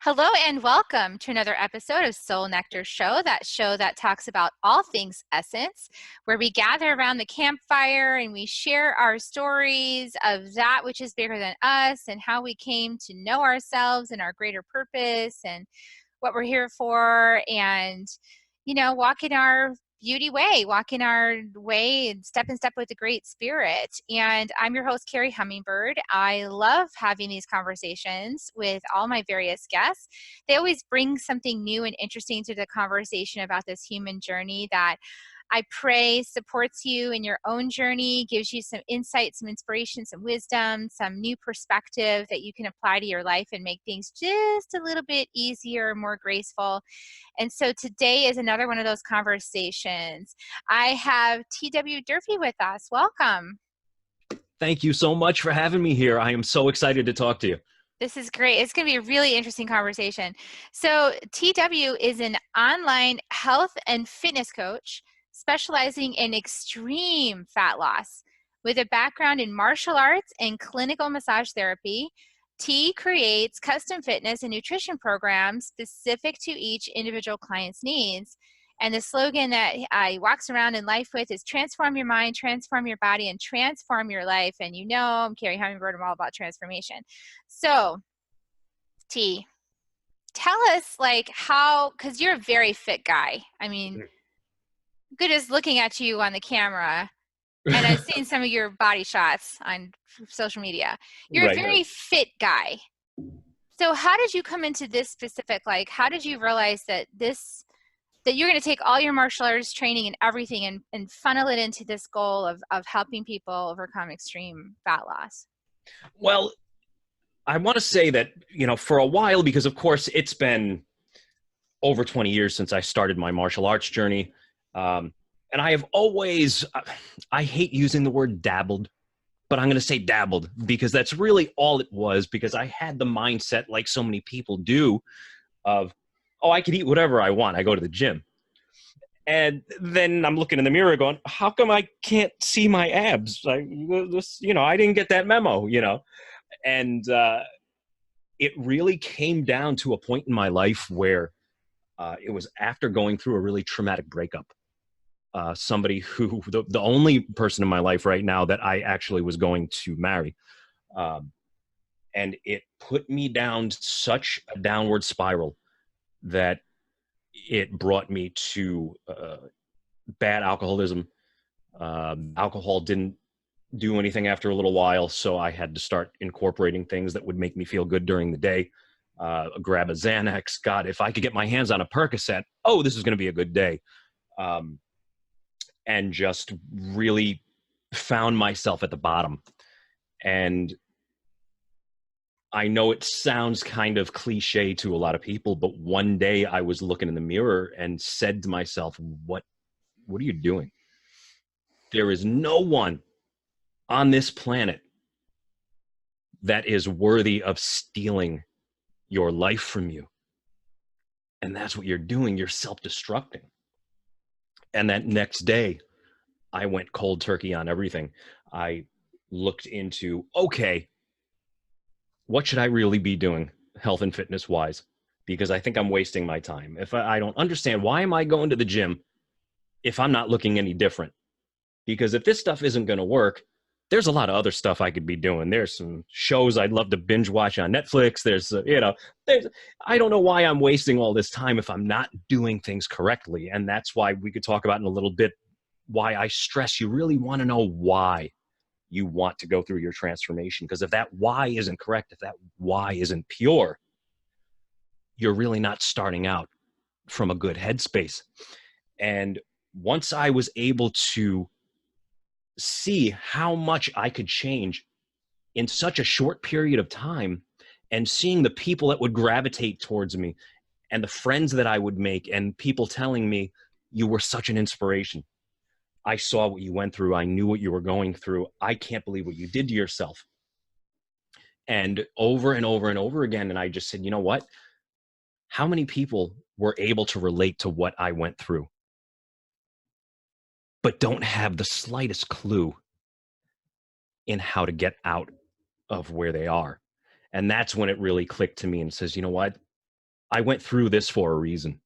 Hello and welcome to another episode of Soul Nectar show that talks about all things essence, where we gather around the campfire and we share our stories of that which is bigger than us and how we came to know ourselves and our greater purpose and what we're here for, and walking our beauty way, walking our way and step with the great spirit. And I'm your host, Carrie Hummingbird. I love having these conversations with all my various guests. They always bring something new and interesting to the conversation about this human journey that I pray supports you in your own journey, gives you some insight, some inspiration, some wisdom, some new perspective that you can apply to your life and make things just a little bit easier, more graceful. And so today is another one of those conversations. I have TW Durfy with us. Welcome. Thank you so much for having me here. I am so excited to talk to you. This is great. It's going to be a really interesting conversation. So TW is an online health and fitness coach specializing in extreme fat loss. With a background in martial arts and clinical massage therapy, T creates custom fitness and nutrition programs specific to each individual client's needs. And the slogan that he walks around in life with is transform your mind, transform your body, and transform your life. And I'm Carrie Hummingbird. I'm all about transformation. So, T, tell us because you're a very fit guy. I mean, good as looking at you on the camera. And I've seen some of your body shots on social media. You're a very fit guy. So how did you come into this specific, how did you realize that you're going to take all your martial arts training and everything and funnel it into this goal of helping people overcome extreme fat loss? Well, I want to say that, for a while, because of course it's been over 20 years since I started my martial arts journey. And I have always, I hate using the word dabbled, but I'm going to say dabbled because that's really all it was, because I had the mindset, like so many people do, of, oh, I can eat whatever I want. I go to the gym. And then I'm looking in the mirror going, how come I can't see my abs? I didn't get that memo, And it really came down to a point in my life where it was after going through a really traumatic breakup. Somebody who, the only person in my life right now that I actually was going to marry. And it put me down such a downward spiral that it brought me to bad alcoholism. Alcohol didn't do anything after a little while, so I had to start incorporating things that would make me feel good during the day. Grab a Xanax. God, if I could get my hands on a Percocet, oh, this is going to be a good day. And just really found myself at the bottom. And I know it sounds kind of cliche to a lot of people, but one day I was looking in the mirror and said to myself, what are you doing? There is no one on this planet that is worthy of stealing your life from you. And that's what you're doing. You're self-destructing. And that next day, I went cold turkey on everything. I looked into, okay, what should I really be doing health and fitness wise? Because I think I'm wasting my time. If I don't understand, why am I going to the gym if I'm not looking any different? Because if this stuff isn't going to work, there's a lot of other stuff I could be doing. There's some shows I'd love to binge watch on Netflix. I don't know why I'm wasting all this time if I'm not doing things correctly. And that's why we could talk about in a little bit why I stress you really want to know why you want to go through your transformation. Because if that why isn't correct, if that why isn't pure, you're really not starting out from a good headspace. And once I was able to see how much I could change in such a short period of time, and seeing the people that would gravitate towards me and the friends that I would make and people telling me, you were such an inspiration. I saw what you went through. I knew what you were going through. I can't believe what you did to yourself. And over and over and over again. And I just said, you know what? How many people were able to relate to what I went through, but don't have the slightest clue in how to get out of where they are? And that's when it really clicked to me and says, you know what? I went through this for a reason.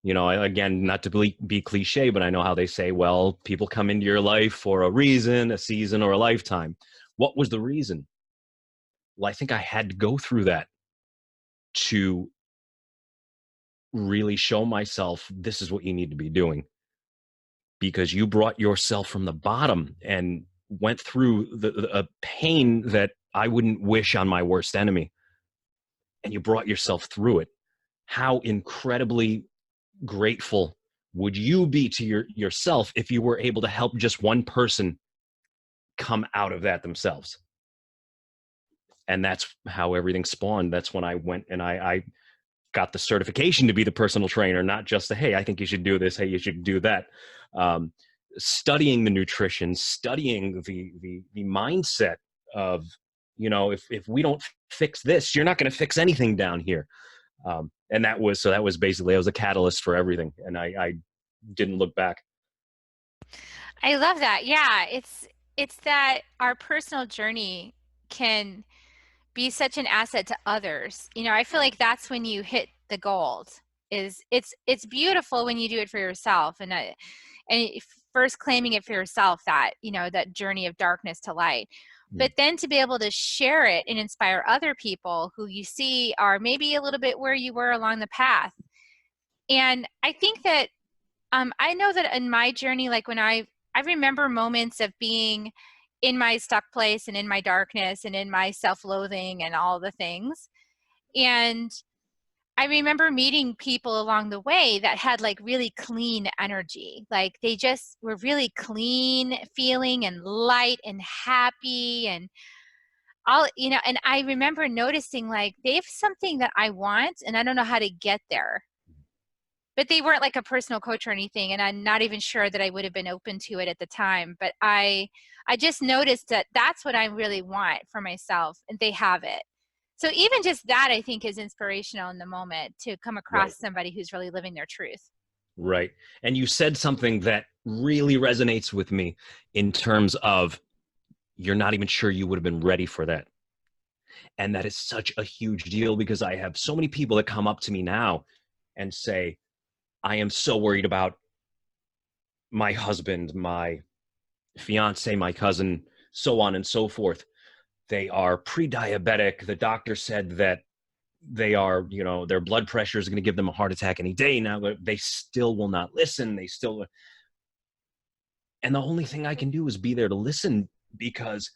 Again, not to be cliche, but I know how they say, well, people come into your life for a reason, a season, or a lifetime. What was the reason? Well, I think I had to go through that to really show myself this is what you need to be doing, because you brought yourself from the bottom and went through a pain that I wouldn't wish on my worst enemy. And you brought yourself through it. How incredibly grateful would you be to yourself if you were able to help just one person come out of that themselves? And that's how everything spawned. That's when I went and I got the certification to be the personal trainer, not just hey, I think you should do this, hey, you should do that. Studying the nutrition, studying the mindset of, if we don't fix this, you're not going to fix anything down here. And that was basically, it was a catalyst for everything. And I didn't look back. I love that. Yeah, it's that our personal journey can be such an asset to others. I feel like that's when you hit the gold. It's beautiful when you do it for yourself, and first claiming it for yourself, that that journey of darkness to light. But then to be able to share it and inspire other people who you see are maybe a little bit where you were along the path. And I think that I know that in my journey, like when I remember moments of being in my stuck place and in my darkness and in my self-loathing and all the things. And I remember meeting people along the way that had like really clean energy. Like they just were really clean feeling and light and happy and all, and I remember noticing like they have something that I want and I don't know how to get there. But they weren't like a personal coach or anything, and I'm not even sure that I would have been open to it at the time. But I just noticed that that's what I really want for myself, and they have it. So even just that, I think, is inspirational in the moment to come Right. across somebody who's really living their truth. Right. And you said something that really resonates with me in terms of you're not even sure you would have been ready for that. And that is such a huge deal, because I have so many people that come up to me now and say, I am so worried about my husband, my fiance, my cousin, so on and so forth. They are pre-diabetic. The doctor said that they are, their blood pressure is going to give them a heart attack any day now. They still will not listen. And the only thing I can do is be there to listen, because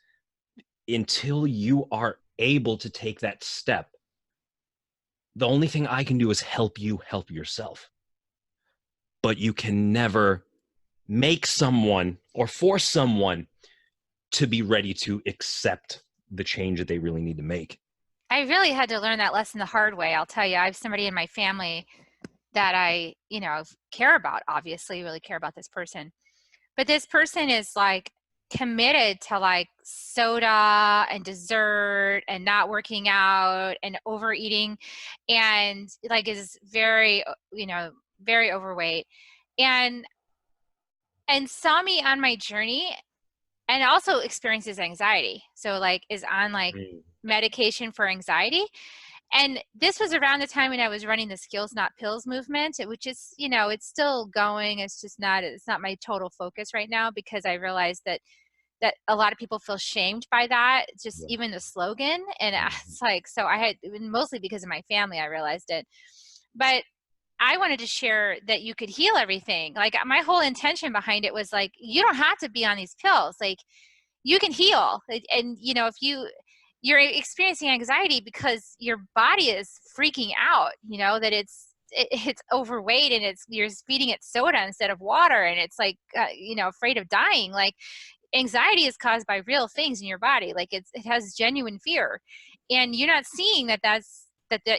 until you are able to take that step, the only thing I can do is help you help yourself. But you can never make someone or force someone to be ready to accept the change that they really need to make. I really had to learn that lesson the hard way. I'll tell you, I have somebody in my family that I, care about, obviously, really care about this person. But this person is like committed to like soda and dessert and not working out and overeating, and like is very, very overweight, and saw me on my journey, and also experiences anxiety. So like is on like medication for anxiety. And this was around the time when I was running the Skills Not Pills movement, which is, it's still going. It's not my total focus right now, because I realized that a lot of people feel shamed by that, just even the slogan. And it's like, so I had, mostly because of my family, I realized it. But I wanted to share that you could heal everything. Like my whole intention behind it was like, you don't have to be on these pills. Like you can heal. And, if you're experiencing anxiety because your body is freaking out, that it's overweight and you're feeding it soda instead of water. And it's like, afraid of dying. Like anxiety is caused by real things in your body. Like it has genuine fear, and you're not seeing that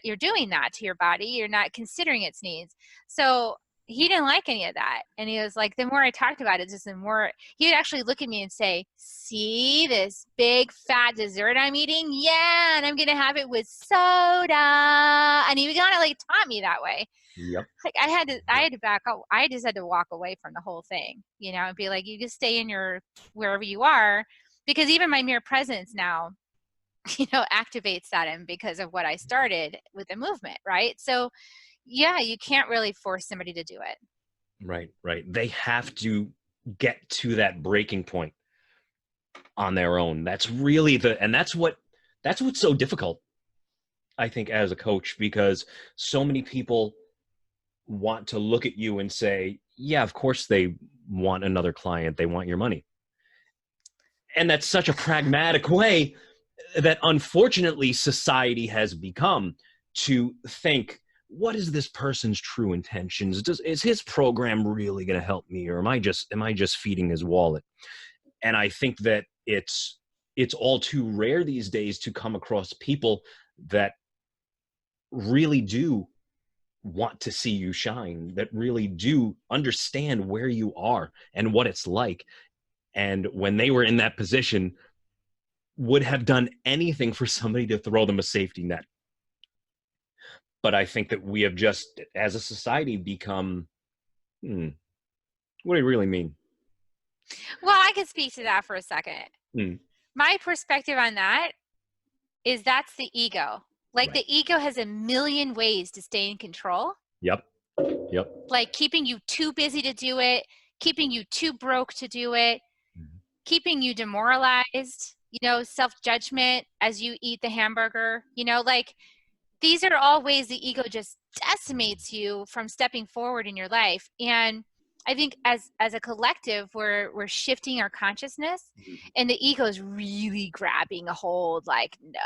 you're doing that to your body. You're not considering its needs. So he didn't like any of that. And he was like, the more I talked about it, just the more he would actually look at me and say, see this big fat dessert I'm eating? Yeah. And I'm going to have it with soda. And he kind of like taught me that way. Yep. Like I had to back up. I just had to walk away from the whole thing, and be like, you just stay in wherever you are, because even my mere presence now activates that in because of what I started with the movement, right? So yeah, you can't really force somebody to do it. Right, right. They have to get to that breaking point on their own. That's really and that's what's so difficult, I think, as a coach, because so many people want to look at you and say, yeah, of course they want another client. They want your money. And that's such a pragmatic way that unfortunately society has become to think, what is this person's true intentions? Is his program really going to help me, or am I just feeding his wallet? And I think that it's all too rare these days to come across people that really do want to see you shine, that really do understand where you are and what it's like. And when they were in that position, would have done anything for somebody to throw them a safety net. But I think that we have just, as a society, become, what do you really mean? Well, I can speak to that for a second. Hmm. My perspective on that is that's the ego. Like Right. the ego has a million ways to stay in control, Yep. Yep. like keeping you too busy to do it, keeping you too broke to do it, Mhm. keeping you demoralized, self-judgment as you eat the hamburger, like these are all ways the ego just decimates you from stepping forward in your life. And I think as a collective, we're shifting our consciousness, and the ego is really grabbing a hold, like, no,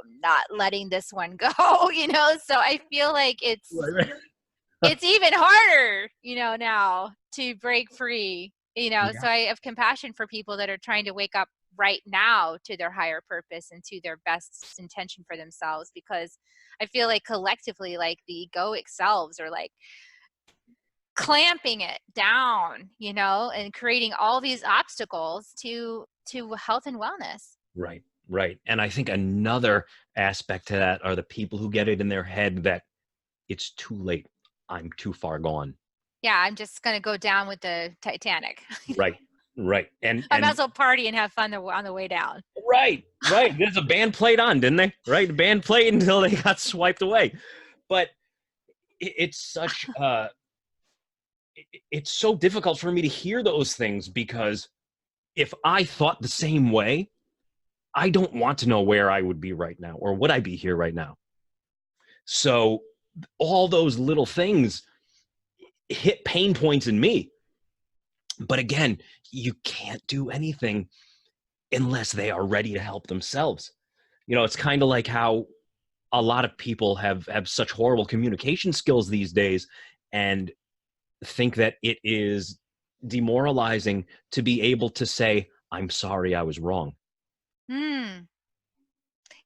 I'm not letting this one go, So I feel like Right. it's even harder, now to break free, Yeah. so I have compassion for people that are trying to wake up right now to their higher purpose and to their best intention for themselves, because I feel like collectively, like the egoic selves are like clamping it down, and creating all these obstacles to health and wellness. Right. Right. And I think another aspect to that are the people who get it in their head that it's too late. I'm too far gone. Yeah, I'm just going to go down with the Titanic. Right. Right. And I might and as well party and have fun on the way down. right. Right. There's a band played on, didn't they? Right. The band played until they got swiped away. But it's such it's so difficult for me to hear those things, because if I thought the same way, I don't want to know where I would be right now, or would I be here right now. So all those little things hit pain points in me. But again, you can't do anything unless they are ready to help themselves. It's kind of like how a lot of people have such horrible communication skills these days, and think that it is demoralizing to be able to say, I'm sorry, I was wrong. Hmm.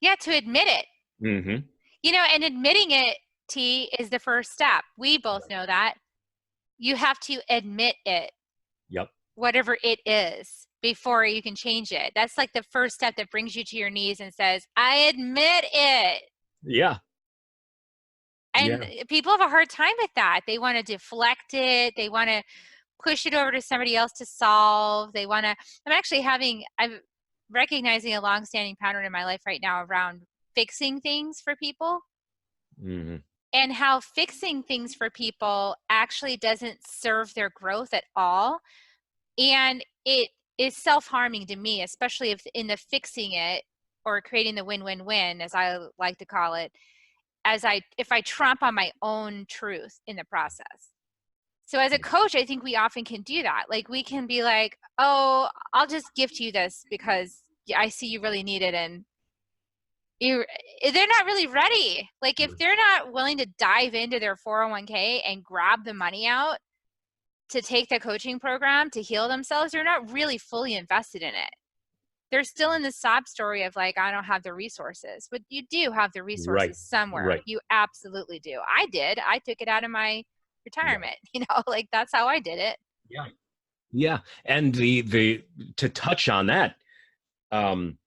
Yeah, to admit it. Mm-hmm. And admitting it, T, is the first step. We both know that. You have to admit it, Yep. whatever it is, before you can change it. That's like the first step that brings you to your knees and says, I admit it. Yeah. And Yeah. people have a hard time with that. They want to deflect it. They want to push it over to somebody else to solve. I'm recognizing a long-standing pattern in my life right now around fixing things for people, Mm-hmm. and how fixing things for people actually doesn't serve their growth at all. And it is self-harming to me, especially if in the fixing it, or creating the win-win-win, as I like to call it, if I trump on my own truth in the process. So as a coach, I think we often can do that. Like we can be like, oh, I'll just gift you this because I see you really need it. And they're not really ready. Like if they're not willing to dive into their 401k and grab the money out to take the coaching program to heal themselves, they're not really fully invested in it. They're still in the sob story of like, I don't have the resources. But you do have the Right. resources somewhere. Right. You absolutely do. I did. I took it out of my Yeah. retirement, like that's how I did it. Yeah. Yeah. And the to touch on that, um,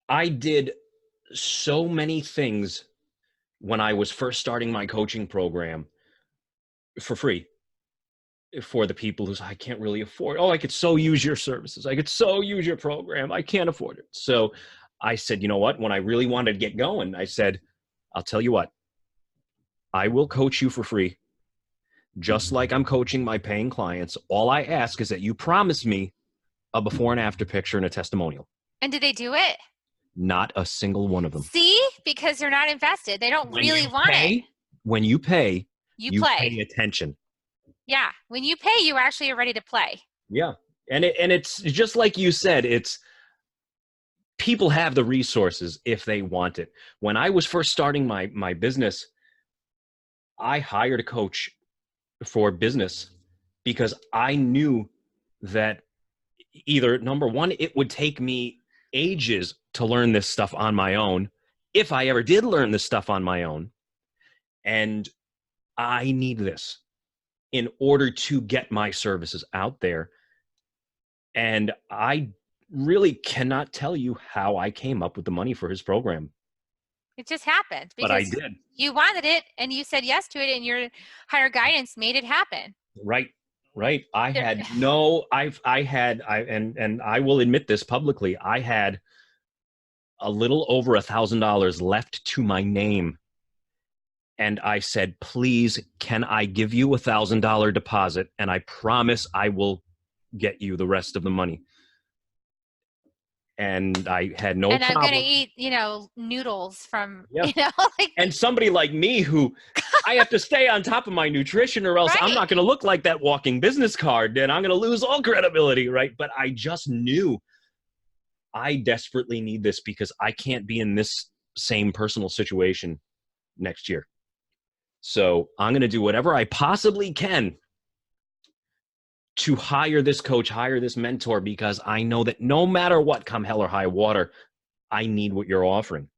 I did so many things when I was first starting my coaching program for free. for the people who say, I can't really afford, oh, I could so use your services. I could so use your program. I can't afford it. So I said, you know what? When I really wanted to get going, I said, I'll tell you what, I will coach you for free, just like I'm coaching my paying clients. All I ask is that you promise me a before and after picture and a testimonial. And did they do it? Not a single one of them. See, because they're not invested. They don't When really you want it. pay, when you pay, You you play. pay attention. Yeah. When you pay, you actually are ready to play. Yeah. And it's just like you said, it's people have the resources if they want it. When I was first starting my business, I hired a coach for business because I knew that either number one, it would take me ages to learn this stuff on my own, if I ever did learn this stuff on my own, and I need this in order to get my services out there. And I really cannot tell you how I came up with the money for his program, It just happened but I because did. you wanted it and you said yes to it, and your higher guidance made it happen. Right. Right. I There, had no, and I will admit this publicly. I had a little over $1,000 left to my name. And I said, please, can I give you $1,000 deposit? And I promise I will get you the rest of the money. And I had no and I'm gonna problem. eat, noodles from, Yeah. like, And somebody like me who I have to stay on top of my nutrition or else I'm right. not going to look like that walking business card and I'm going to lose all credibility, right? But I just knew I desperately need this because I can't be in this same personal situation next year. So I'm going to do whatever I possibly can to hire this coach, hire this mentor, because I know that no matter what, come hell or high water, I need what you're offering.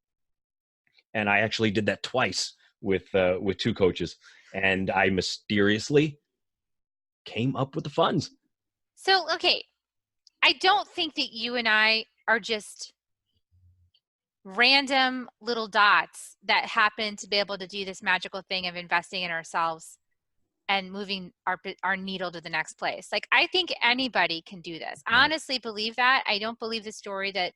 And I actually did that twice with two coaches, and I mysteriously came up with the funds. So, okay, I don't think that you and I are just random little dots that happen to be able to do this magical thing of investing in ourselves and moving our needle to the next place. Like, I think anybody can do this. I Right. honestly believe that. I don't believe the story that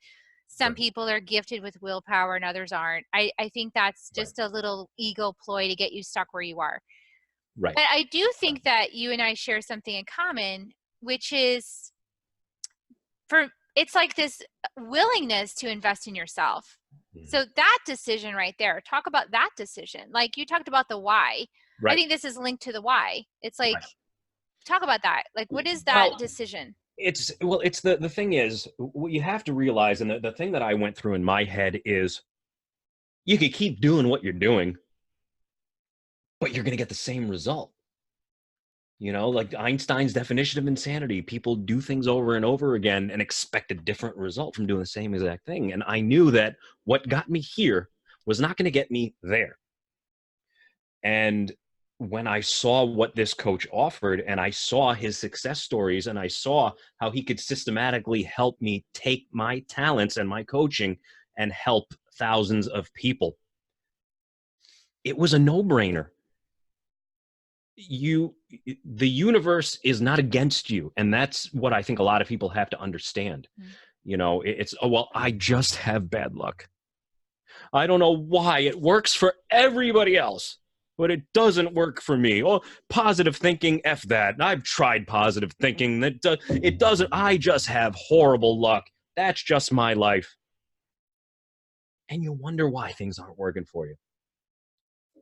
some Right. people are gifted with willpower and others aren't. I think that's Right. just a little ego ploy to get you stuck where you are. Right. But I do think that you and I share something in common, which is it's like this willingness to invest in yourself. So that decision right there, talk about that decision. Like, you talked about the why. Right. I think this is linked to the why. It's like, Right. talk about that. Like, what is that Well, decision? it's the thing is, what you have to realize, and the thing that I went through in my head is, you could keep doing what you're doing, but you're going to get the same result. Like Einstein's definition of insanity, people do things over and over again and expect a different result from doing the same exact thing. And I knew that what got me here was not going to get me there. And when I saw what this coach offered and I saw his success stories and I saw how he could systematically help me take my talents and my coaching and help thousands of people, it was a no-brainer. The universe is not against you, and that's what I think a lot of people have to understand. It's, oh well, I just have bad luck. I don't know why it works for everybody else, but it doesn't work for me. Oh, positive thinking, F that. I've tried positive thinking. It doesn't. I just have horrible luck. That's just my life. And you wonder why things aren't working for you.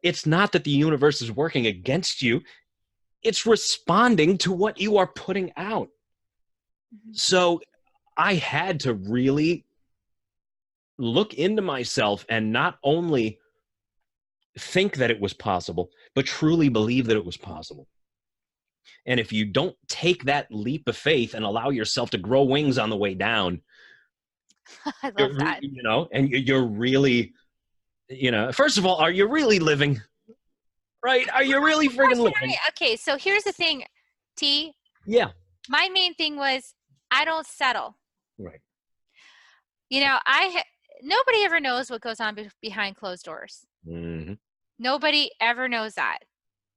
It's not that the universe is working against you. It's responding to what you are putting out. So I had to really look into myself and not only think that it was possible, but truly believe that it was possible. And if you don't take that leap of faith and allow yourself to grow wings on the way down, I love that. and you're really, first of all, are you really living? Right? Are you really friggin' living? Okay, so here's the thing, T. Yeah. My main thing was, I don't settle. Right. Nobody ever knows what goes on behind closed doors. Mm-hmm. Nobody ever knows that.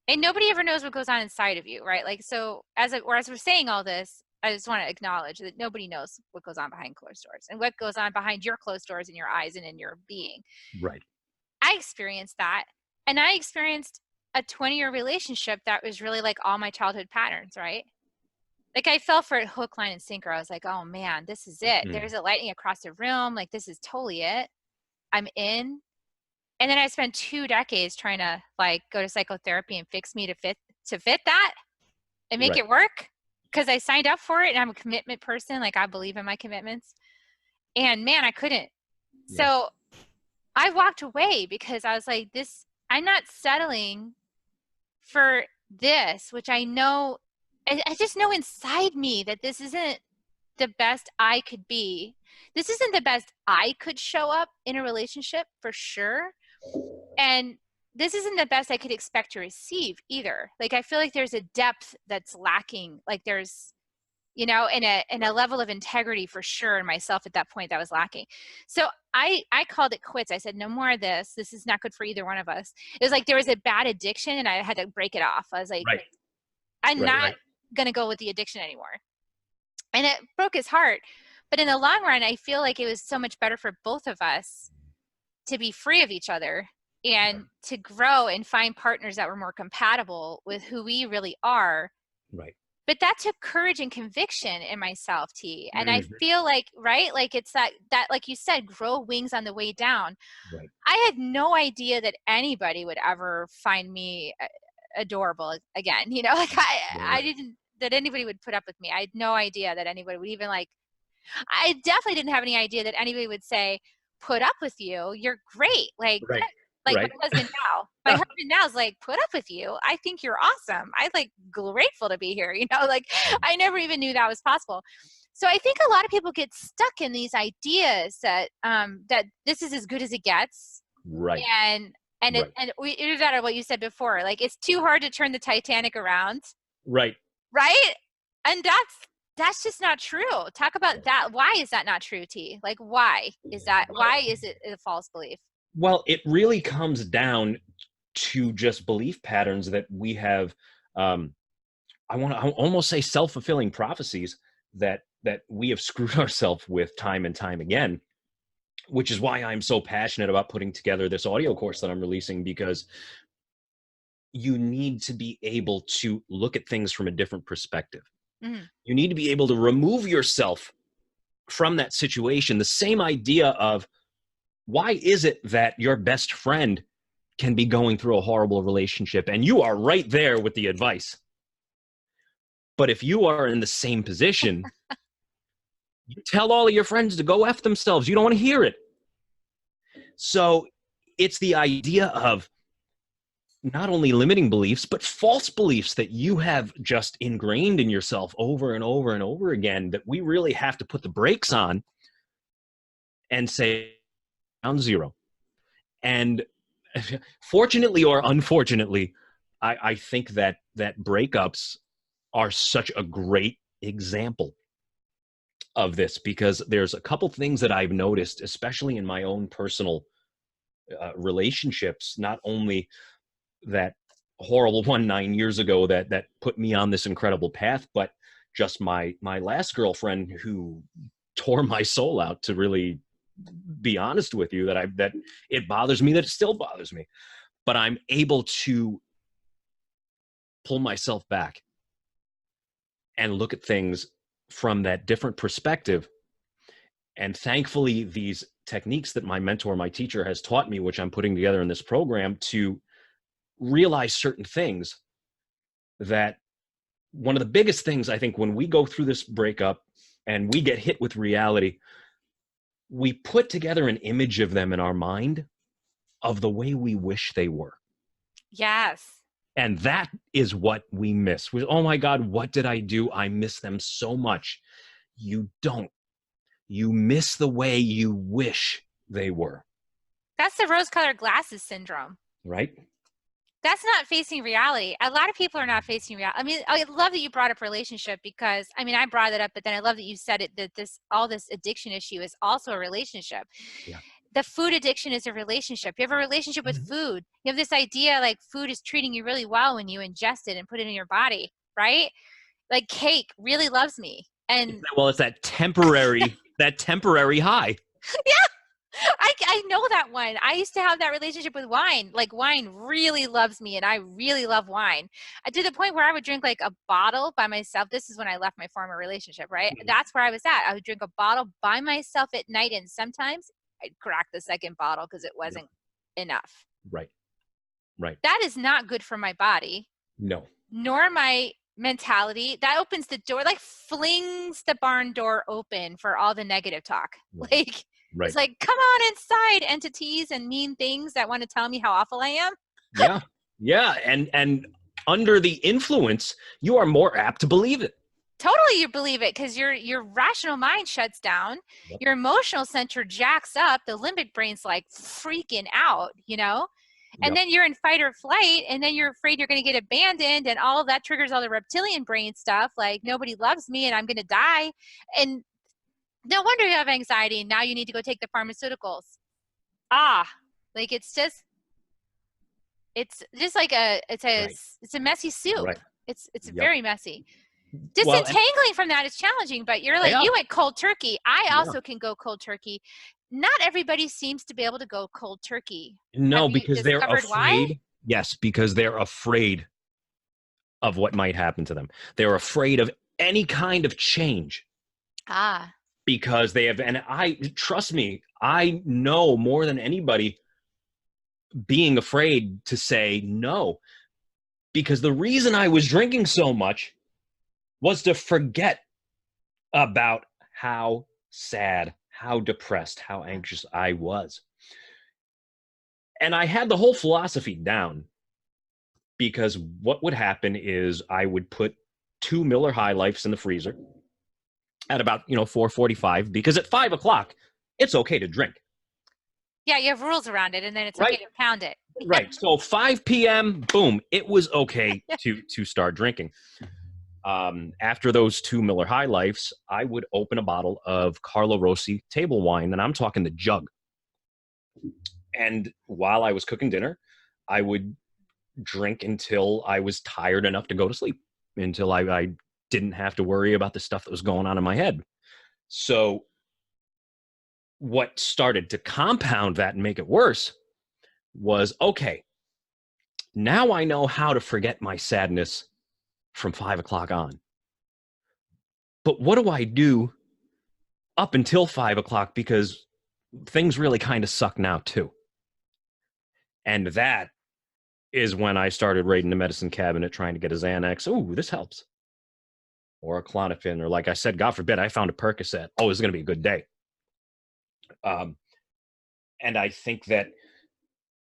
And nobody ever knows what goes on inside of you, right? Like, so as we're saying all this, I just want to acknowledge that nobody knows what goes on behind closed doors and what goes on behind your closed doors in your eyes and in your being. Right. I experienced that. And I experienced a 20-year relationship that was really like all my childhood patterns, right? Like I fell for it hook, line, and sinker. I was like, oh man, this is it. Mm. There's a lightning across the room. Like, this is totally it. I'm in. And then I spent 2 decades trying to like go to psychotherapy and fix me to fit that and make Right. it work, because I signed up for it and I'm a commitment person. Like, I believe in my commitments. And man, I couldn't. Yeah. So I walked away because I was like, I'm not settling for this, which I know, I just know inside me that this isn't the best I could be. This isn't the best I could show up in a relationship, for sure. And this isn't the best I could expect to receive either. Like, I feel like there's a depth that's lacking. Like, there's, and a level of integrity for sure in myself at that point that was lacking. So I called it quits. I said, no more of this. This is not good for either one of us. It was like there was a bad addiction and I had to break it off. I was like, Right. I'm Right. not Right. going to go with the addiction anymore. And it broke his heart. But in the long run, I feel like it was so much better for both of us to be free of each other and to grow and find partners that were more compatible with who we really are. Right. But that took courage and conviction in myself, T. And I Mhm. feel like, right, like it's that like you said, grow wings on the way down. Right. I had no idea that anybody would ever find me adorable again. Like I Right. didn't, that anybody would put up with me. I had no idea that anybody would even like, I definitely didn't have any idea that anybody would say, put up with you. You're great. Right. Like my Right. husband now. My husband now is like, put up with you. I think you're awesome. I like grateful to be here. Like I never even knew that was possible. So I think a lot of people get stuck in these ideas that that this is as good as it gets. Right. And either that or what you said before, like it's too hard to turn the Titanic around. Right. Right? And that's just not true. Talk about that. Why is that not true, T? Like, why is it a false belief? Well, it really comes down to just belief patterns that we have. I want to almost say self-fulfilling prophecies that we have screwed ourselves with time and time again, which is why I'm so passionate about putting together this audio course that I'm releasing, because you need to be able to look at things from a different perspective. Mm-hmm. You need to be able to remove yourself from that situation. The same idea of, why is it that your best friend can be going through a horrible relationship and you are right there with the advice? But if you are in the same position, you tell all of your friends to go F themselves. You don't want to hear it. So it's the idea of not only limiting beliefs, but false beliefs that you have just ingrained in yourself over and over and over again, that we really have to put the brakes on and say, ground zero. And fortunately or unfortunately, I think that breakups are such a great example of this, because there's a couple things that I've noticed, especially in my own personal relationships, not only that horrible one 9 years ago that put me on this incredible path, but just my last girlfriend, who tore my soul out, to really be honest with you, that it bothers me, that it still bothers me, but I'm able to pull myself back and look at things from that different perspective. And thankfully, these techniques that my mentor, my teacher, has taught me, which I'm putting together in this program, to realize certain things. That one of the biggest things, I think, when we go through this breakup and we get hit with reality, we put together an image of them in our mind of the way we wish they were. Yes. And that is what we miss. Oh my God, what did I do? I miss them so much. You don't. You miss the way you wish they were. That's the rose-colored glasses syndrome. Right? That's not facing reality. A lot of people are not facing reality. I mean, I love that you brought up relationship, because I mean, I brought it up, but then I love that you said it, that all this addiction issue is also a relationship. Yeah. the food addiction is a relationship. You have a relationship with food. You have this idea like food is treating you really well when you ingest it and put it in your body, right? Like cake really loves me. And Well, it's that temporary high. yeah, I know that one. I used to have that relationship with wine. Like wine really loves me and I really love wine. I to the point where I would drink like a bottle by myself. This is when I left my former relationship, right? That's where I was at. I would drink a bottle by myself at night and sometimes I'd crack the second bottle because it wasn't enough. Right. Right. That is not good for my body, No. nor my mentality. That opens the door, like flings the barn door open for all the negative talk. Right. Like, Right. it's like, come on inside, entities and mean things that want to tell me how awful I am. Yeah. Yeah. And under the influence, you are more apt to believe it. Totally, you believe it because your rational mind shuts down, your emotional center jacks up, the limbic brain's like freaking out, you know? And then you're in fight or flight, and then you're afraid you're going to get abandoned, and all of that triggers all the reptilian brain stuff, like nobody loves me and I'm going to die. And no wonder you have anxiety, and now you need to go take the pharmaceuticals. Like it's just like it's a messy soup. Right. It's very messy. Well, Disentangling from that is challenging, but you're like, you went cold turkey. I also can go cold turkey. Not everybody seems to be able to go cold turkey. No, because they're afraid. Why? Yes, because they're afraid of what might happen to them. They're afraid of any kind of change. Because they have, and trust me, I know more than anybody being afraid to say no. Because the reason I was drinking so much was to forget about how sad, how depressed, how anxious I was. And I had the whole philosophy down because what would happen is I would put 2 Miller High Lifes in the freezer at about 4:45 because at 5 o'clock it's okay to drink. Yeah, you have rules around it, and then it's okay to pound it. Right. So 5 p.m. boom, it was okay to start drinking. After those 2 Miller High Lifes, I would open a bottle of Carlo Rossi table wine, and I'm talking the jug. And while I was cooking dinner, I would drink until I was tired enough to go to sleep, until I didn't have to worry about the stuff that was going on in my head. So what started to compound that and make it worse was, okay, now I know how to forget my sadness from 5 o'clock on. But what do I do up until 5 o'clock? Because things really kind of suck now too. And that is when I started raiding the medicine cabinet trying to get a Xanax. Ooh, this helps. Or a Klonopin, or like I said, God forbid, I found a Percocet. Oh, it's going to be a good day. And I think that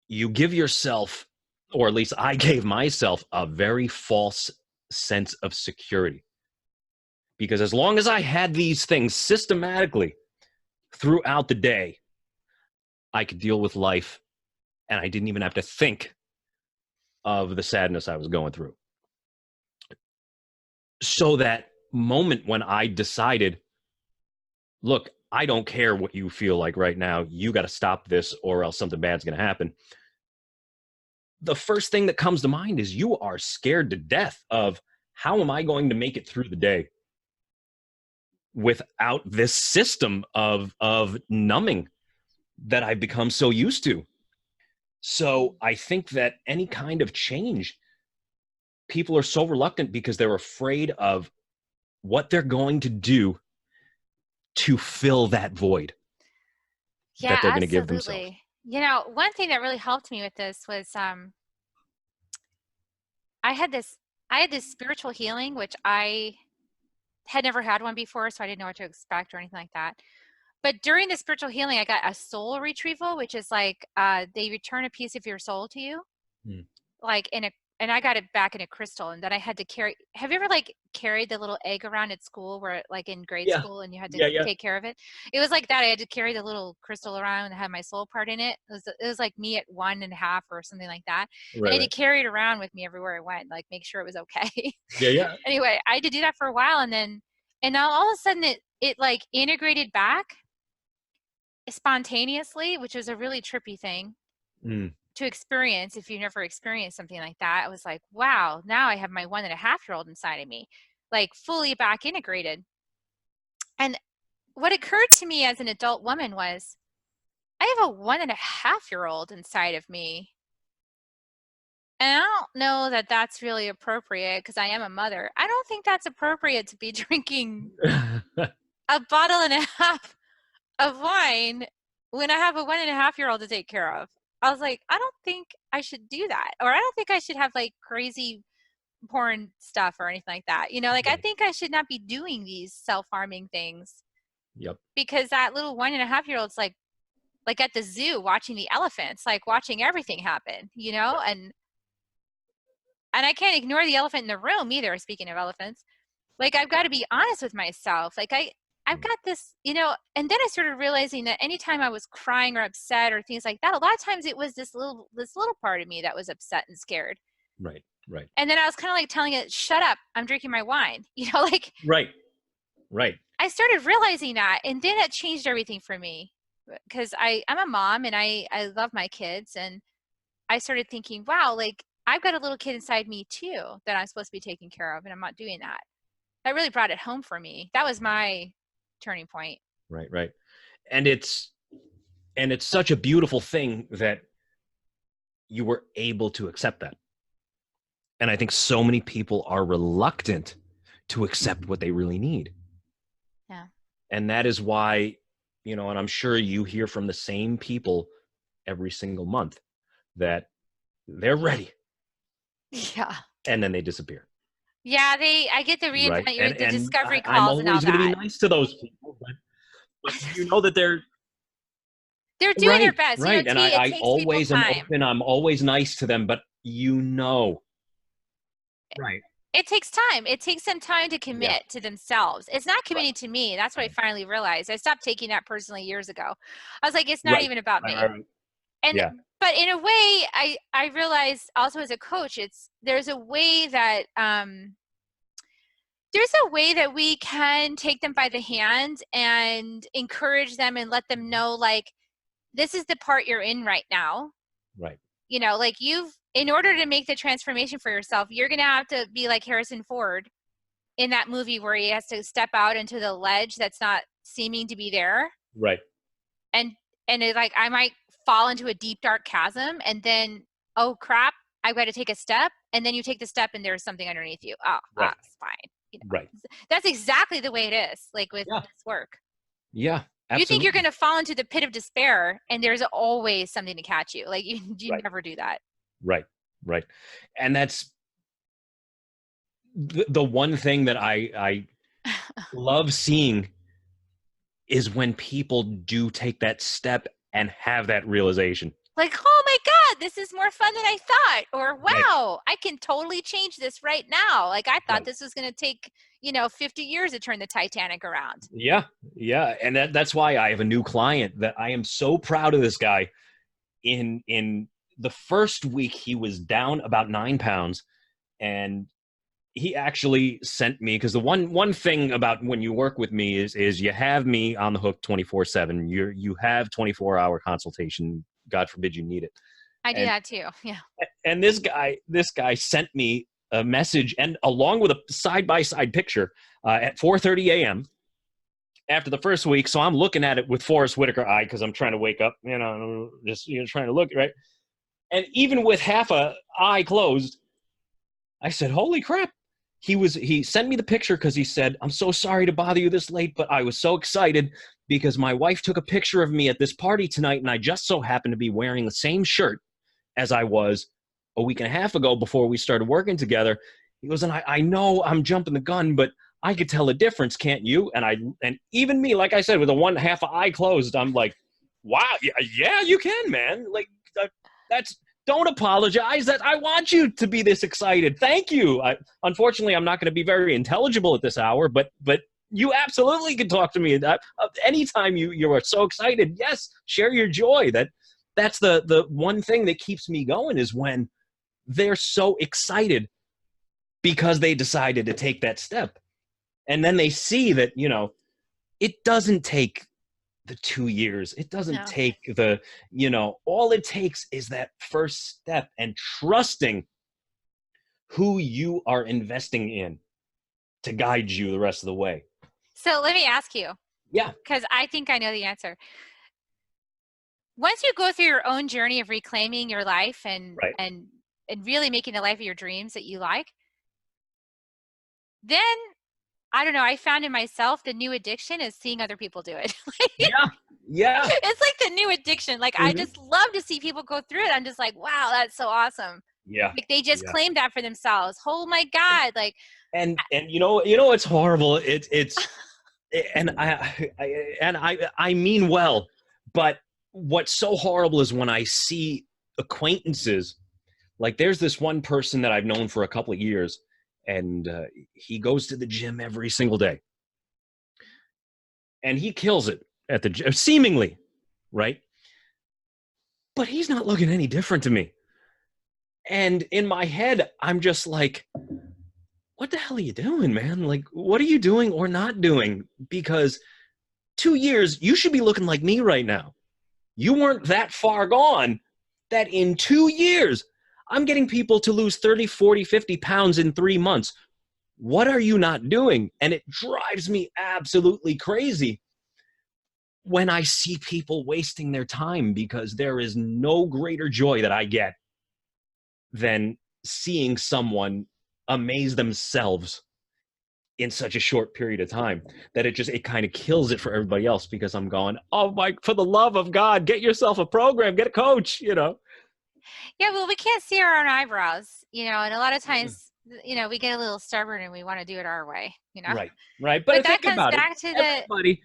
you give yourself, or at least I gave myself, a very false sense of security. Because as long as I had these things systematically throughout the day, I could deal with life, and I didn't even have to think of the sadness I was going through. So that moment when I decided, look, I don't care what you feel like right now. You got to stop this or else something bad's going to happen. The first thing that comes to mind is you are scared to death of how am I going to make it through the day without this system of numbing that I've become so used to. So I think that any kind of change, people are so reluctant because they're afraid of what they're going to do to fill that void that they're going to give themselves. One thing that really helped me with this was I had this spiritual healing, which I had never had one before, so I didn't know what to expect or anything like that. But during the spiritual healing, I got a soul retrieval, which is like they return a piece of your soul to you, like and I got it back in a crystal, and then I had to carry. Have you ever like carried the little egg around at school, where like in grade school, and you had to take care of it? It was like that. I had to carry the little crystal around and had my soul part in it. It was like me at 1.5 or something like that. Right, I had to carry it around with me everywhere I went, like make sure it was okay. Anyway, I had to do that for a while, and now all of a sudden it like integrated back. spontaneously, which was a really trippy thing Mm. to experience if you've never experienced something like that. I was like, wow, now I have my 1.5-year-old inside of me, like fully back integrated. And what occurred to me as an adult woman was, I have a 1.5-year-old inside of me. And I don't know that that's really appropriate because I am a mother. I don't think that's appropriate to be drinking a bottle and a half of wine when I have a 1.5-year-old to take care of. I was like, I don't think I should do that. Or I don't think I should have like crazy porn stuff or anything like that. You know, like I Right. think I should not be doing these self-harming things Yep. because that little 1.5-year-old's like at the zoo watching the elephants, like watching everything happen, you know? Right. And I can't ignore the elephant in the room either, speaking of elephants. Like I've got to be honest with myself. Like I've Mm. got this, you know, and then I started realizing that anytime I was crying or upset or things like that, a lot of times it was this little part of me that was upset and scared. Right. Right. And then I was kind of like telling it, shut up, I'm drinking my wine. You know, like Right. Right. I started realizing that, and then it changed everything for me because I'm a mom and I love my kids, and I started thinking, wow, like I've got a little kid inside me too that I'm supposed to be taking care of, and I'm not doing that. That really brought it home for me. That was my turning point. Right. Right. And it's such a beautiful thing that you were able to accept that. And I think so many people are reluctant to accept what they really need. Yeah. And that is why, and I'm sure you hear from the same people every single month that they're ready Yeah. and then they disappear. Yeah, I get the Right. the discovery I'm calls and all always going to be that. nice to those people, but you know that they're They're doing their right. best. You know, Right. And T, it I takes people always am time. open. I'm always nice to them, but right. It takes time. It takes them time to Yeah. commit to themselves. It's not Right. committing to me. That's what I finally realized. I stopped taking that personally years ago. I was like, it's not Right. even about Right. me. Right. And Yeah. but in a way, I realized also as a coach, there's a way that we can take them by the hand and encourage them and let them know, like, this is the part you're in right now. Right. You know, like in order to make the transformation for yourself, you're going to have to be like Harrison Ford in that movie where he has to step out into the ledge that's not seeming to be there. Right. And, it's like, I might fall into a deep, dark chasm and then, oh crap, I've got to take a step. And then you take the step and there's something underneath you. Oh, Right. it's fine. You know, Right. that's exactly the way it is. Like with Yeah. this work. Yeah. You think you're Absolutely. going to fall into the pit of despair and there's always something to catch you. Like you Right. never do that. Right. Right. And that's the one thing that I love seeing is when people do take that step and have that realization. Like, oh my God, this is more fun than I thought. Or, Right. wow, I can totally change this right now. Like, I thought Right. this was going to take, 50 years to turn the Titanic around. Yeah. Yeah. And that's why I have a new client that I am so proud of this guy. In the first week, he was down about 9 pounds, and he actually sent me, because the one thing about when you work with me is you have me on the hook 24/7. You have 24-hour consultation. God forbid you need it. I do And that too. Yeah. and this guy sent me a message, and along with a side-by-side picture at 4:30 a.m. after the first week. So I'm looking at it with Forrest Whitaker eye because I'm trying to wake up, just trying to look right. And even with half a eye closed, I said, "Holy crap!" He sent me the picture because he said, "I'm so sorry to bother you this late, but I was so excited because my wife took a picture of me at this party tonight, and I just so happened to be wearing the same shirt as I was a week and a half ago before we started working together." He goes, "And I know I'm jumping the gun, but I could tell a difference, can't you?" And even me, like I said, with the one half eye closed, I'm like, "Wow, yeah, you can, man. Like that's don't apologize. That I want you to be this excited. Thank you. Unfortunately, I'm not going to be very intelligible at this hour, but you absolutely can talk to me anytime you are so excited. Yes, share your joy. That's the one thing that keeps me going is when they're so excited because they decided to take that step. And then they see that, it doesn't take the 2 years. It doesn't No. take the, all it takes is that first step and trusting who you are investing in to guide you the rest of the way. So let me ask you, Yeah. because I think I know the answer. Once you go through your own journey of reclaiming your life and Right. and really making the life of your dreams that you like, then I don't know, I found in myself the new addiction is seeing other people do it. Yeah. Yeah. It's like the new addiction. Like I Mhm. just love to see people go through it. I'm just like, wow, that's so awesome. Yeah. Like they just Yeah. claimed that for themselves. Oh my God. Like And it's horrible. It's and I mean well, but what's so horrible is when I see acquaintances, like there's this one person that I've known for a couple of years, and he goes to the gym every single day, and he kills it at the gym, seemingly, right? But he's not looking any different to me. And in my head, I'm just like, what the hell are you doing, man? Like, what are you doing or not doing? Because 2 years, you should be looking like me right now. You weren't that far gone that in 2 years, I'm getting people to lose 30, 40, 50 pounds in 3 months. What are you not doing? And it drives me absolutely crazy when I see people wasting their time, because there is no greater joy that I get than seeing someone amaze themselves in such a short period of time, that it kind of kills it for everybody else, because I'm going, oh my, for the love of God, get yourself a program, get a coach, yeah, well, we can't see our own eyebrows, and a lot of times, we get a little stubborn and we want to do it our way. Right, right. But But that think comes about it. back to the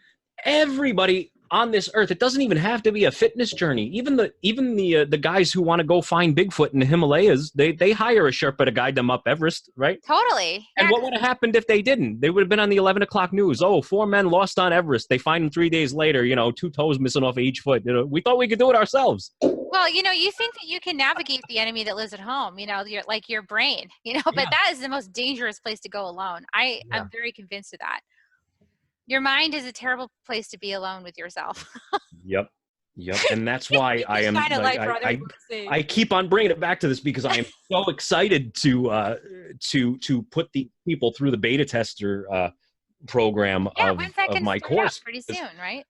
Everybody on this earth, it doesn't even have to be a fitness journey. Even the guys who want to go find Bigfoot in the Himalayas, they hire a Sherpa to guide them up Everest, right? totally. And Yeah, what would have happened if they didn't? They would have been on the 11 o'clock news. Oh, 4 men lost on Everest. They find them 3 days later, 2 toes missing off of each foot. We thought we could do it ourselves. well, you think that you can navigate the enemy that lives at home, your brain, but Yeah. that is the most dangerous place to go alone. Yeah. I'm very convinced of that. Your mind is a terrible place to be alone with yourself. Yep. Yep. And that's why You I can am shine a like light for other people to see. I keep on bringing it back to this, because I am so excited to put the people through the beta tester program Yeah, of when's that of going to my start up? course. Pretty soon, right?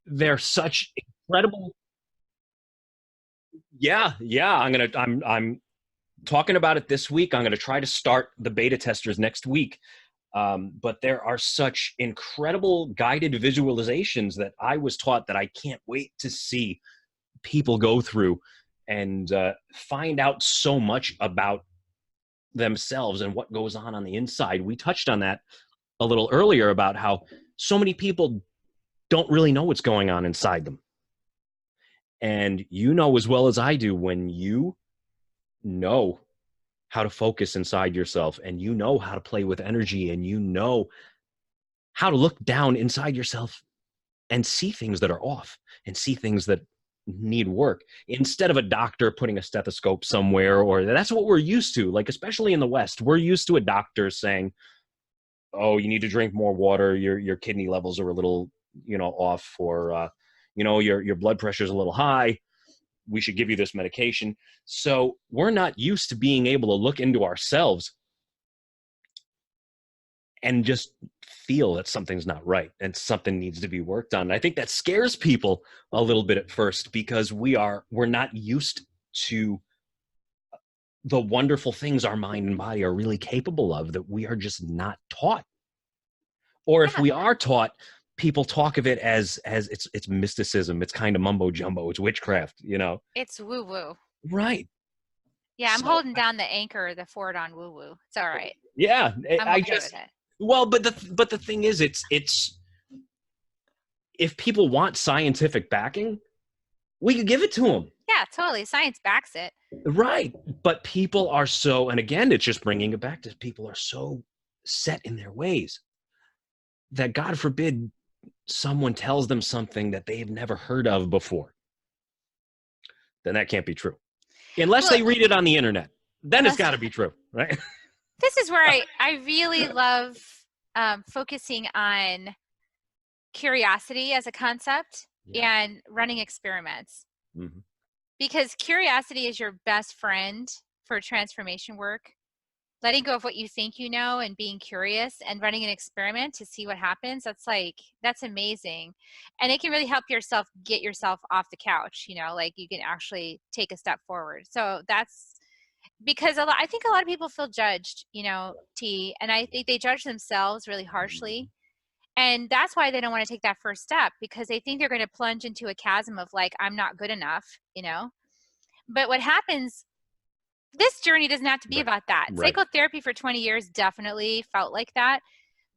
They're such incredible. Yeah, yeah. I'm talking about it this week. I'm gonna try to start the beta testers next week. But there are such incredible guided visualizations that I was taught that I can't wait to see people go through, and find out so much about themselves and what goes on the inside. We touched on that a little earlier about how so many people don't really know what's going on inside them. And you know as well as I do, when you know how to focus inside yourself, and you know how to play with energy, and you know how to look down inside yourself and see things that are off, and see things that need work, instead of a doctor putting a stethoscope somewhere. Or that's what we're used to, like especially in the West, we're used to a doctor saying, oh, you need to drink more water, your kidney levels are a little off, or your blood pressure is a little high, we should give you this medication. So we're not used to being able to look into ourselves and just feel that something's not right and something needs to be worked on. And I think that scares people a little bit at first, because we're not used to the wonderful things our mind and body are really capable of, that we are just not taught. Or if Yeah, we are taught, people talk of it as it's mysticism, it's kind of mumbo jumbo, it's witchcraft. it's woo woo. Right. Yeah, I'm So holding down the anchor, the fort on woo woo. It's all right. yeah, I'm I okay with just it. well, but the thing is, it's if people want scientific backing, we could give it to them. Yeah, totally. Science backs it. Right. But people are so, and again, it's just bringing it back to, people are so set in their ways that, God forbid, someone tells them something that they've never heard of before. Then that can't be true. Unless Well, they read it on the internet. Then it's unless got to be true, right? this is where I really love focusing on curiosity as a concept Yeah. and running experiments, Hmm. because curiosity is your best friend for transformation work. Letting go of what you think you know and being curious and running an experiment to see what happens, that's amazing. And it can really help yourself get yourself off the couch, like you can actually take a step forward. So that's because I think a lot of people feel judged, T, and I think they judge themselves really harshly. And that's why they don't want to take that first step, because they think they're going to plunge into a chasm of like, I'm not good enough. But what happens, this journey doesn't have to be Right. about that. Right. Psychotherapy for 20 years definitely felt like that.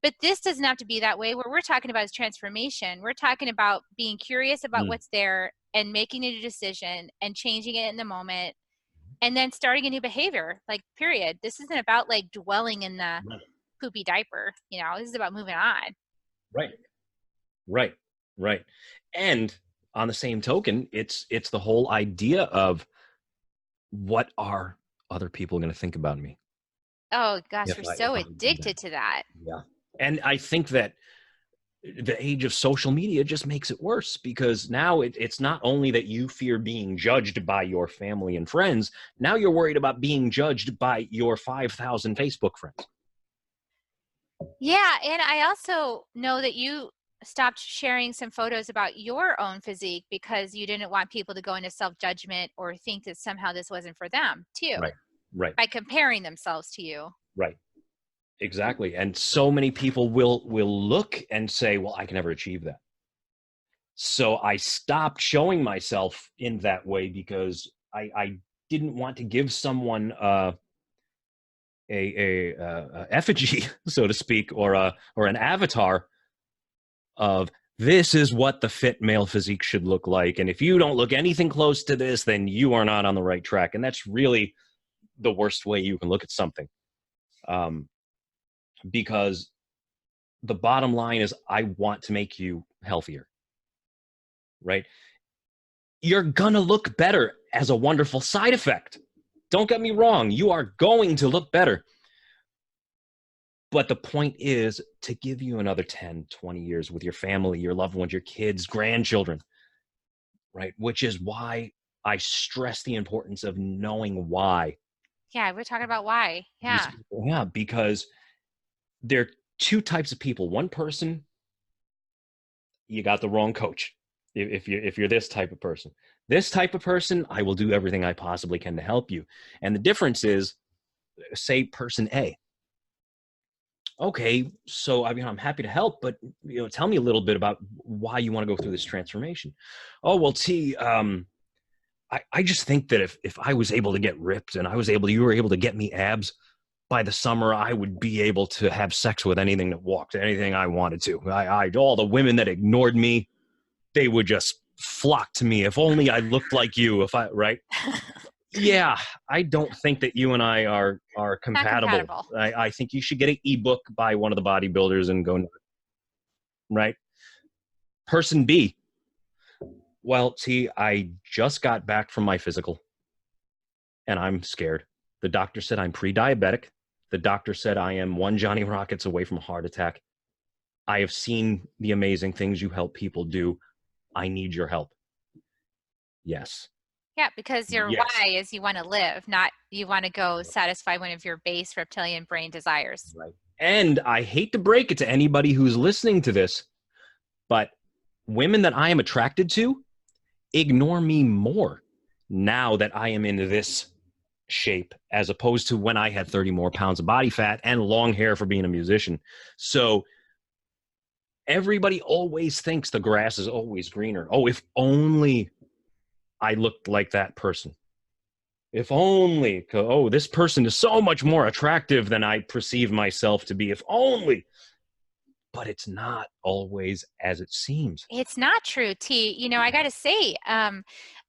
But this doesn't have to be that way. What we're talking about is transformation. We're talking about being curious about Mm. what's there and making a decision and changing it in the moment and then starting a new behavior, like, period. This isn't about like dwelling in the Right. poopy diaper. This is about moving on. Right. Right. Right. And on the same token, it's the whole idea of what are other people going to think about me Oh gosh, we're if so I do that. addicted to that. Yeah. And I think that the age of social media just makes it worse, because now it's not only that you fear being judged by your family and friends, now you're worried about being judged by your 5,000 Facebook friends. Yeah, and I also know that you stopped sharing some photos about your own physique because you didn't want people to go into self-judgment or think that somehow this wasn't for them too, Right. Right. by comparing themselves to you. Right. Exactly. And so many people will look and say, well, I can never achieve that. So I stopped showing myself in that way, because I didn't want to give someone a effigy, so to speak, or an avatar of, this is what the fit male physique should look like, and if you don't look anything close to this, then you are not on the right track. And that's really the worst way you can look at something, um, because the bottom line is, I want to make you healthier, right? You're gonna look better as a wonderful side effect. Don't get me wrong, you are going to look better. But the point is to give you another 10, 20 years with your family, your loved ones, your kids, grandchildren, right? Which is why I stress the importance of knowing why. Yeah, we're talking about why. Yeah. Yeah, because there are two types of people. One person, you got the wrong coach. If you're this type of person, I will do everything I possibly can to help you. And the difference is, say person A. Okay, so I mean, I'm happy to help, but tell me a little bit about why you want to go through this transformation. Oh well, T, I just think that if I was able to get ripped and you were able to get me abs by the summer, I would be able to have sex with anything that walked, anything I wanted to. All the women that ignored me, they would just flock to me. If only I looked like you. Right? Yeah, I don't think that you and I are Not compatible. compatible. I think you should get an ebook by one of the bodybuilders and go, right. Person B. Well, see, I just got back from my physical and I'm scared. The doctor said I'm pre-diabetic. The doctor said I am one Johnny Rockets away from a heart attack. I have seen the amazing things you help people do. I need your help. Yes. Yeah, because your Yes. why is you want to live, not you want to go satisfy one of your base reptilian brain desires. Right. And I hate to break it to anybody who's listening to this, but women that I am attracted to ignore me more now that I am in this shape, as opposed to when I had 30 more pounds of body fat and long hair for being a musician. So everybody always thinks the grass is always greener. Oh, if only I looked like that person. If only, oh, this person is so much more attractive than I perceive myself to be. If only. But it's not always as it seems. It's not true, T. I got to say, Yep.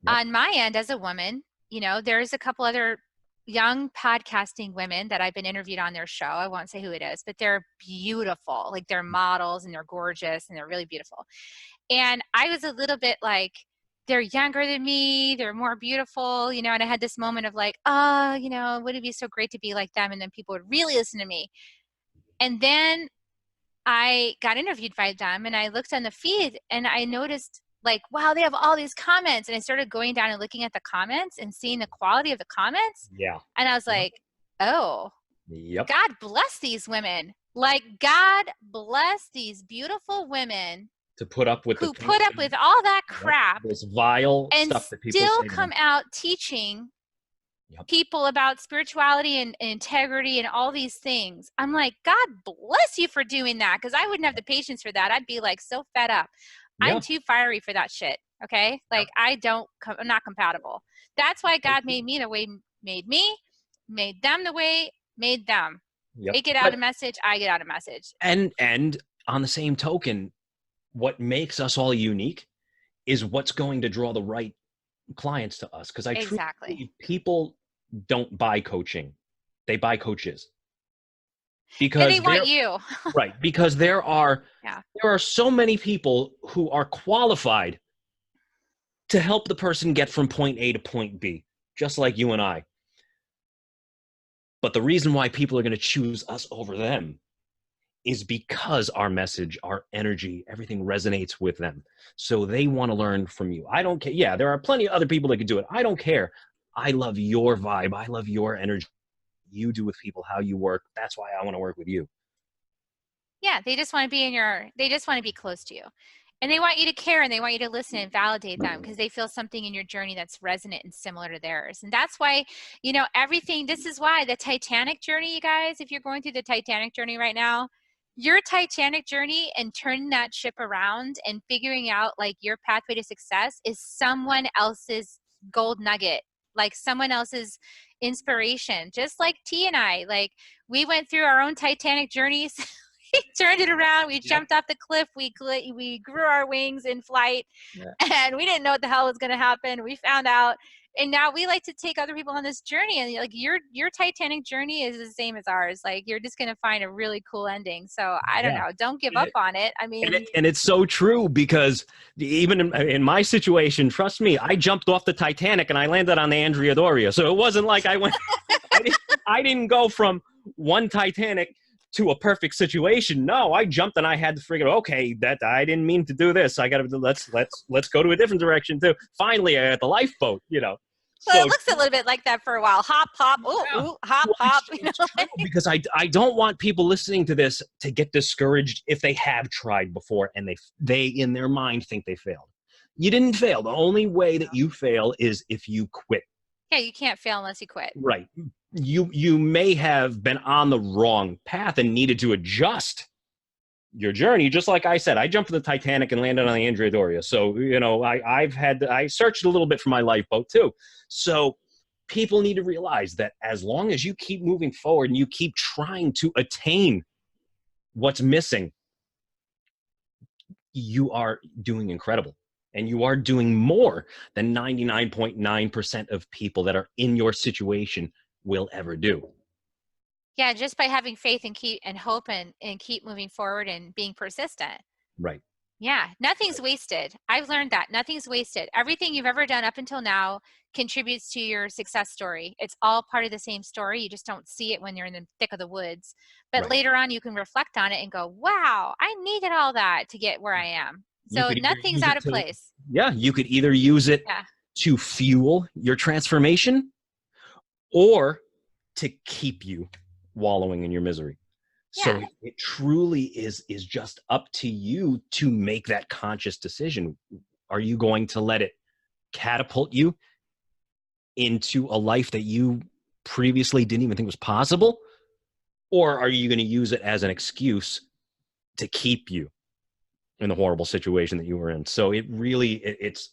on my end as a woman, there's a couple other young podcasting women that I've been interviewed on their show. I won't say who it is, but they're beautiful. Like, they're models and they're gorgeous and they're really beautiful. And I was a little bit like, they're younger than me, they're more beautiful, and I had this moment of like, oh, would it be so great to be like them? And then people would really listen to me. And then I got interviewed by them, and I looked on the feed and I noticed, like, wow, they have all these comments. And I started going down and looking at the comments and seeing the quality of the comments. Yeah. And I was like, oh, Yep. God bless these women. Like, God bless these beautiful women To put up with the who things put up with all that yep, crap this vile and stuff that people still say to come them. out teaching Yep. people about spirituality and integrity and all these things. I'm like, God bless you for doing that, because I wouldn't have the patience for that. I'd be like so fed up. I'm Yeah. too fiery for that shit. Okay, like I'm not compatible. That's why God made me the way made me, made them the way made them. Yep. They get out a message, I get out a message. And on the same token, what makes us all unique is what's going to draw the right clients to us. Because I truly Exactly. believe people don't buy coaching; they buy coaches. And they Because want you. right, because there are Yeah. so many people who are qualified to help the person get from point A to point B, just like you and I. But the reason why people are going to choose us over them is because our message, our energy, everything resonates with them. So they want to learn from you. I don't care. Yeah, there are plenty of other people that can do it. I don't care. I love your vibe. I love your energy. You do with people, how you work. That's why I want to work with you. Yeah, they just want to be they just want to be close to you. And they want you to care, and they want you to listen and validate them, because they feel something in your journey that's resonant and similar to theirs. And that's why, everything, this is why the Titanic journey, you guys, if you're going through the Titanic journey right now, your Titanic journey and turning that ship around and figuring out like your pathway to success is someone else's gold nugget, like someone else's inspiration. Just like T and I, like we went through our own Titanic journeys. We turned it around. We jumped off the cliff. We grew our wings in flight, and we didn't know what the hell was going to happen. We found out, and now we like to take other people on this journey. And like your Titanic journey is the same as ours. Like you're just going to find a really cool ending. So I don't know. Don't give up on it. I mean, And it's so true, because even in my situation, trust me, I jumped off the Titanic and I landed on the Andrea Doria. So it wasn't like I went, I didn't go from one Titanic to a perfect situation. No, I jumped and I had to figure, okay, that I didn't mean to do this. I got to let's go to a different direction too. Finally, I got the lifeboat. well, So it looks a little bit like that for a while. Hop, hop, ooh, hop, well, hop. it's true, because I don't want people listening to this to get discouraged if they have tried before and they in their mind think they failed. You didn't fail. The only way that you fail is if you quit. Yeah, you can't fail unless you quit. Right. You may have been on the wrong path and needed to adjust your journey. Just like I said, I jumped from the Titanic and landed on the Andrea Doria. So, I searched a little bit for my lifeboat too. So people need to realize that as long as you keep moving forward and you keep trying to attain what's missing, you are doing incredible. And you are doing more than 99.9% of people that are in your situation will ever do. Yeah, just by having faith and hope and keep moving forward and being persistent. Right. Yeah, nothing's wasted. I've learned that nothing's wasted. Everything you've ever done up until now contributes to your success story. It's all part of the same story. You just don't see it when you're in the thick of the woods. But later on, you can reflect on it and go, wow, I needed all that to get where I am. So nothing's out of place. Yeah, you could either use it to fuel your transformation or to keep you wallowing in your misery. So it truly is just up to you to make that conscious decision. Are you going to let it catapult you into a life that you previously didn't even think was possible? Or are you going to use it as an excuse to keep you in the horrible situation that you were in? So it really, it's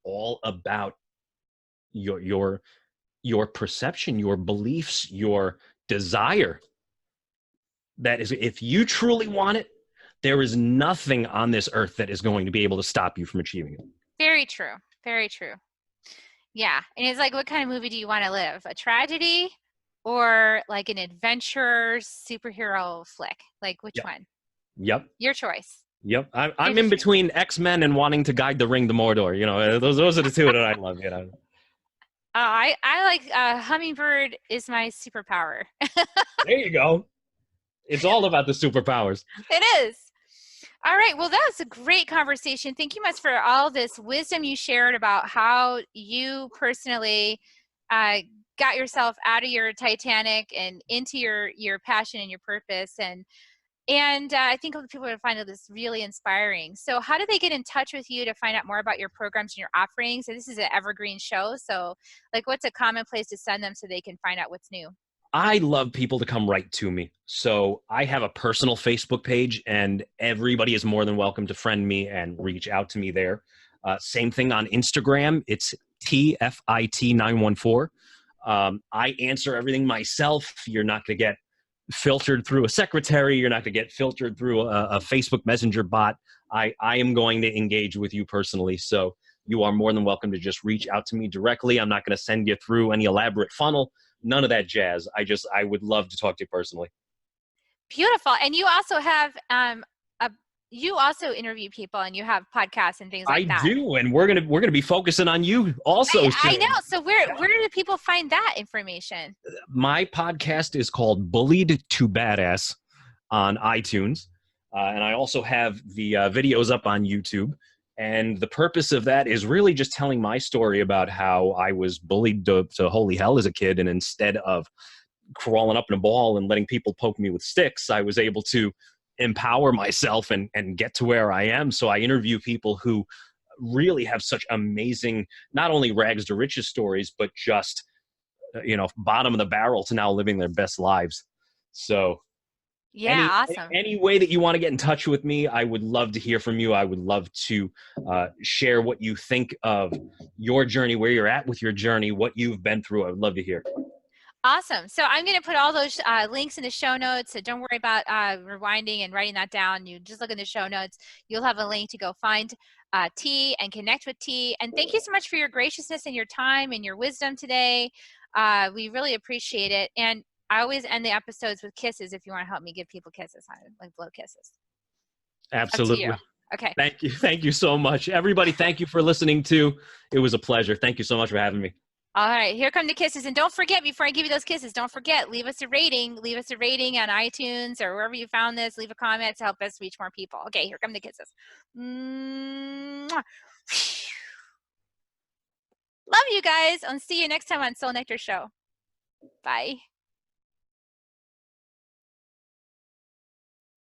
all about your perception, your beliefs, your desire. That is, if you truly want it, there is nothing on this earth that is going to be able to stop you from achieving it. Very true. Very true. Yeah. And it's like, what kind of movie do you want to live? A tragedy or like an adventure superhero flick? Like which one? Yep. Your choice. Yep. I'm in between X-Men and wanting to guide the ring to Mordor. Those are the two that I love. I like hummingbird is my superpower. There you go. It's all about the superpowers. It is. All right. Well, that was a great conversation. Thank you much for all this wisdom you shared about how you personally uh, got yourself out of your Titanic and into your passion and your purpose. And I think other people are going to find this really inspiring. So how do they get in touch with you to find out more about your programs and your offerings? So this is an evergreen show. So like, what's a common place to send them so they can find out what's new? I love people to come right to me. So I have a personal Facebook page, and everybody is more than welcome to friend me and reach out to me there. Same thing on Instagram. It's TFIT914. I answer everything myself. You're not going to get filtered through a secretary. You're not going to get filtered through a Facebook Messenger bot. I am going to engage with you personally. So you are more than welcome to just reach out to me directly. I'm not going to send you through any elaborate funnel. None of that jazz. I would love to talk to you personally. Beautiful. And you also have you also interview people and you have podcasts and things I like that. do, and we're gonna be focusing on you also I soon. know. So where do people find that information? My podcast is called Bullied to Badass on iTunes, and I also have the videos up on YouTube. And the purpose of that is really just telling my story about how I was bullied to holy hell as a kid, and instead of crawling up in a ball and letting people poke me with sticks, I was able to empower myself and get to where I am. So I interview people who really have such amazing, not only rags to riches stories, but just, bottom of the barrel to now living their best lives. So Yeah, any awesome. any way that you want to get in touch with me, I would love to hear from you. I would love to share what you think of your journey, where you're at with your journey, what you've been through. I would love to hear. Awesome. So I'm going to put all those links in the show notes. So don't worry about rewinding and writing that down. You just look in the show notes. You'll have a link to go find T and connect with T. And thank you so much for your graciousness and your time and your wisdom today. We really appreciate it. And I always end the episodes with kisses if you want to help me give people kisses. I like blow kisses. Up to you. Absolutely. Okay. Thank you. Thank you so much. Everybody, thank you for listening to. It was a pleasure. Thank you so much for having me. All right, here come the kisses. And don't forget, before I give you those kisses, don't forget, leave us a rating. Leave us a rating on iTunes or wherever you found this. Leave a comment to help us reach more people. Okay, here come the kisses. Mwah. Love you guys. And see you next time on Soul Nectar Show. Bye.